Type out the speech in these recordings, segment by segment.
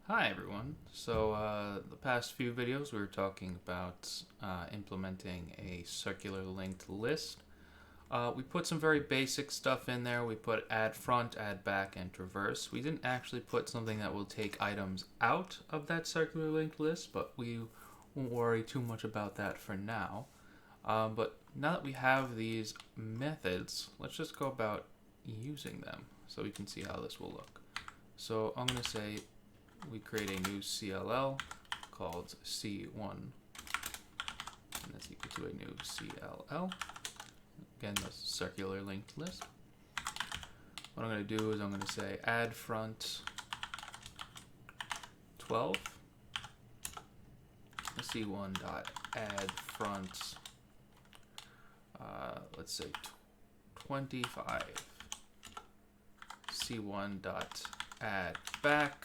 Hi everyone. The past few videos we were talking about implementing a circular linked list. We put some very basic stuff in there. We put add front, add back, and traverse. We didn't actually put something that will take items out of that circular linked list, but we won't worry too much about that for now. But now that we have these methods, let's just go about using them so we can see how this will look. So I'm going to say we create a new CLL called C1, and that's equal to a new CLL. Again, the circular linked list. What I'm going to do is I'm going to say add front 12, C1 dot add front, let's say 25, C1 dot add back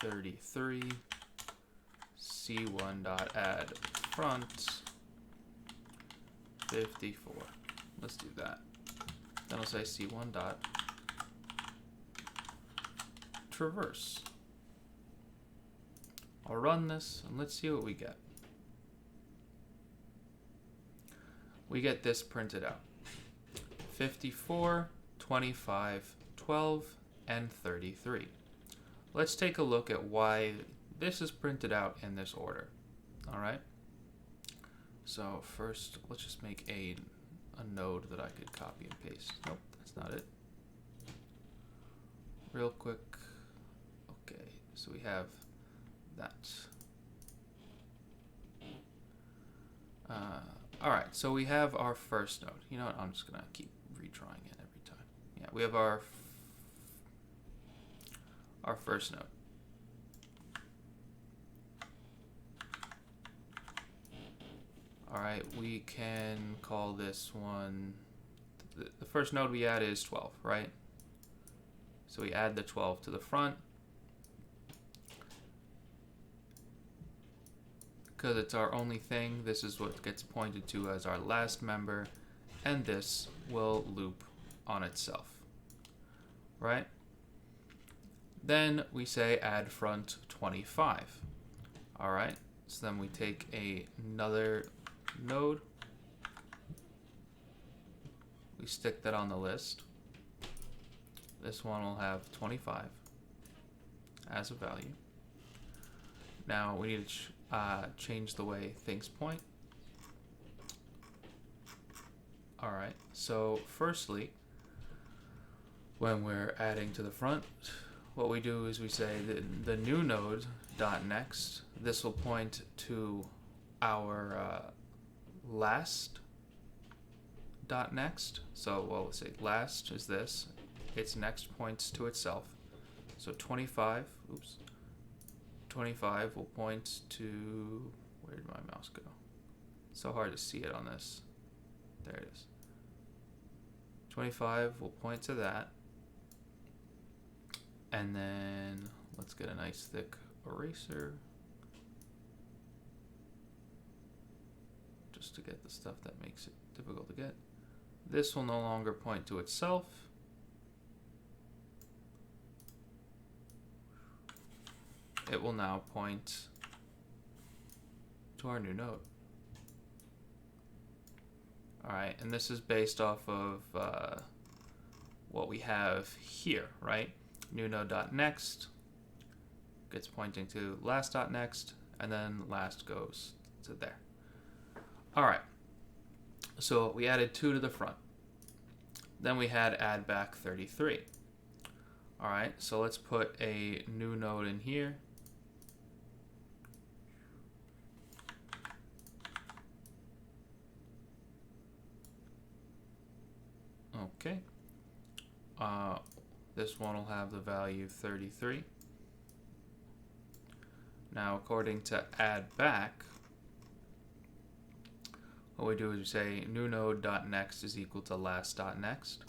33, C1 dot add front 54. Let's do that. Then I'll say C1 dot traverse. I'll run this and let's see what we get. We get this printed out. 54, 25, 12, and 33. Let's take a look at why this is printed out in this order. All right. So first, let's just make a node that I could copy and paste. Nope, that's not it. Real quick. Okay, so we have that. All right, so we have our first node. You know what? I'm just gonna keep retrying it every time. Yeah, we have our first node. All right, we can call this one, the first node we add is 12, right? So we add the 12 to the front. Because it's our only thing, this is what gets pointed to as our last member, and this will loop on itself, right? Then we say add front 25. All right, so then we take another node, we stick that on the list. This one will have 25 as a value. Now we need to change the way things point. All right, so firstly, when we're adding to the front, what we do is we say that the new node dot next. This will point to our last dot next. So we'll say last is this. Its next points to itself. So 25. Oops. 25 will point to, where did my mouse go? It's so hard to see it on this. There it is. 25 will point to that. And then let's get a nice thick eraser just to get the stuff that makes it difficult to get. This will no longer point to itself. It will now point to our new node. All right, and this is based off of what we have here, right? New node.next gets pointing to last.next, and then last goes to there. All right, so we added 2 to the front. Then we had add back 33. All right, so let's put a new node in here. Okay. This one will have the value 33. Now, according to add back, what we do is we say new node.next is equal to last.next.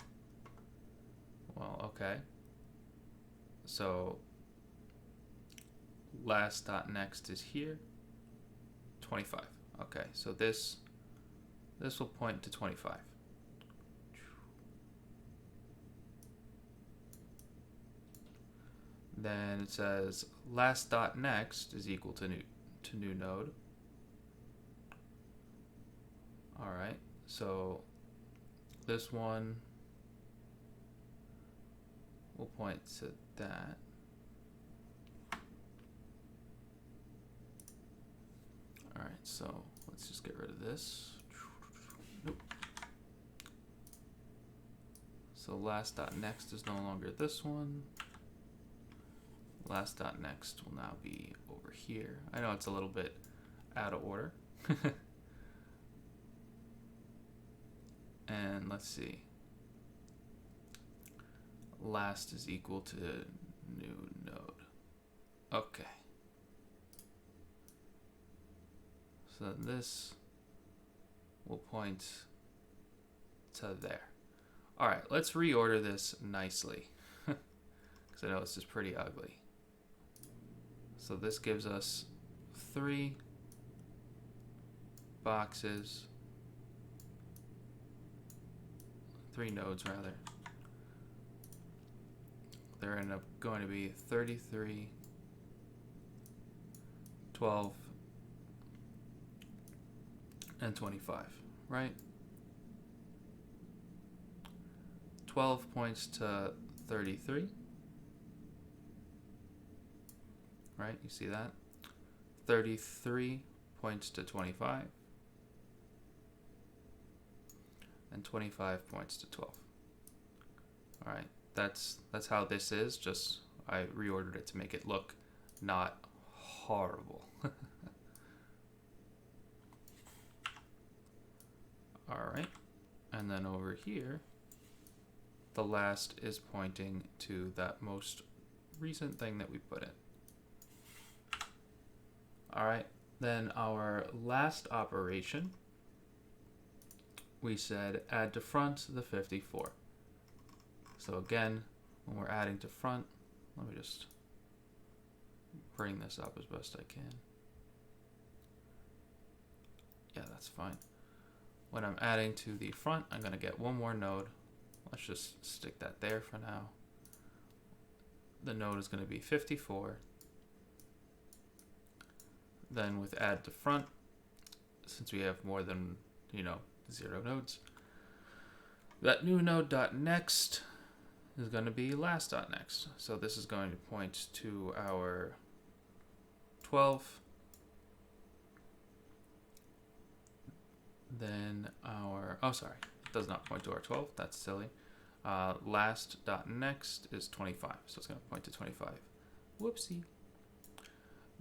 Well, okay. So last.next is here. 25. Okay, so this will point to 25. Then it says last dot next is equal to new node. All right, so this one will point to that. All right, so let's just get rid of this. Nope. So last dot next is no longer this one. Last dot next will now be over here. I know it's a little bit out of order. And let's see. Last is equal to new node. Okay. So this will point to there. All right, let's reorder this nicely because I know this is pretty ugly. So this gives us 3 boxes, 3 nodes rather. They're end up going to be 33, 12, and 25, right? 12 points to 33, right? You see that? 33 points to 25, and 25 points to 12. All right, that's how this is. Just I reordered it to make it look not horrible. All right, and then over here, the last is pointing to that most recent thing that we put in. All right, then our last operation, we said add to front the 54. So again, when we're adding to front, let me just bring this up as best I can. Yeah, that's fine. When I'm adding to the front, I'm going to get one more node. Let's just stick that there for now. The node is going to be 54. Then with add to front, since we have more than, 0 nodes, that new node dot next is going to be last dot next. So this is going to point to our 12. Then our, oh sorry, it does not point to our 12, that's silly. Last dot next is 25, so it's going to point to 25. Whoopsie.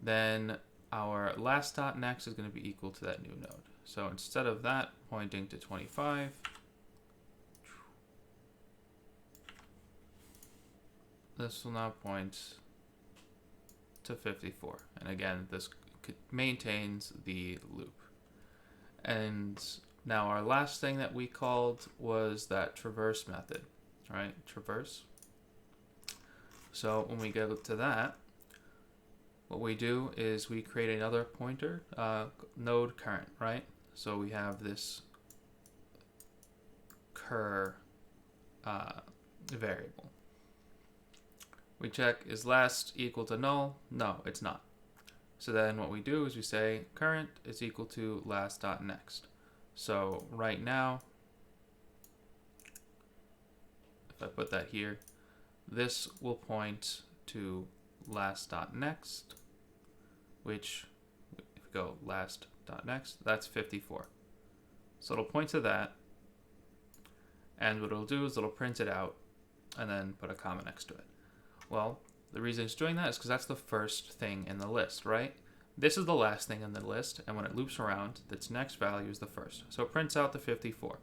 Then our last dot next is going to be equal to that new node. So instead of that pointing to 25, this will now point to 54. And again, this maintains the loop. And now our last thing that we called was that traverse method, right? Traverse. So when we go to that, what we do is we create another pointer, node current, right? So we have this cur variable. We check, is last equal to null? No, it's not. So then what we do is we say current is equal to last dot next. So right now, if I put that here, this will point to last dot next, which if we go last dot next, that's 54. So it'll point to that, and what it'll do is it'll print it out and then put a comma next to it. Well, the reason it's doing that is because that's the first thing in the list, right? This is the last thing in the list, and when it loops around, its next value is the first. So it prints out the 54.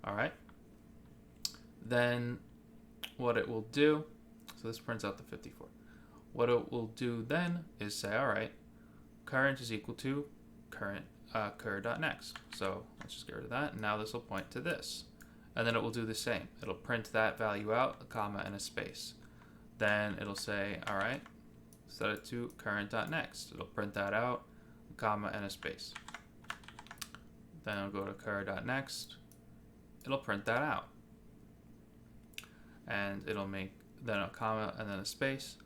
All right. Then what it will do, so this prints out the 54. What it will do then is say, all right, current is equal to current cur.next. So let's just get rid of that, and now this will point to this. And then it will do the same. It'll print that value out, a comma, and a space. Then it'll say, all right, set it to current.next. It'll print that out, a comma, and a space. Then I'll go to cur.next. It'll print that out. And it'll make then a comma and then a space.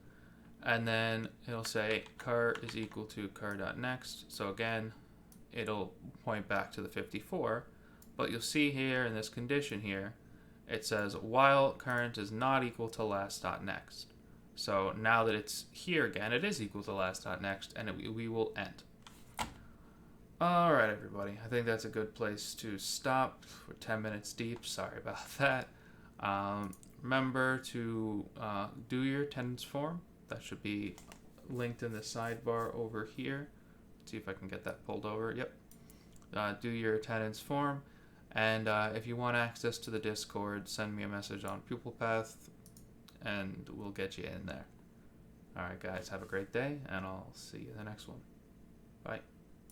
and then it'll say cur is equal to cur.next. So again, it'll point back to the 54, but you'll see here in this condition here, it says while current is not equal to last.next. So now that it's here again, it is equal to last.next, and we will end. All right, everybody. I think that's a good place to stop. We're 10 minutes deep. Sorry about that. Remember to do your attendance form. That should be linked in the sidebar over here. Let's see if I can get that pulled over. Yep. Do your attendance form. And if you want access to the Discord, send me a message on PupilPath, and we'll get you in there. All right, guys. Have a great day, and I'll see you in the next one. Bye.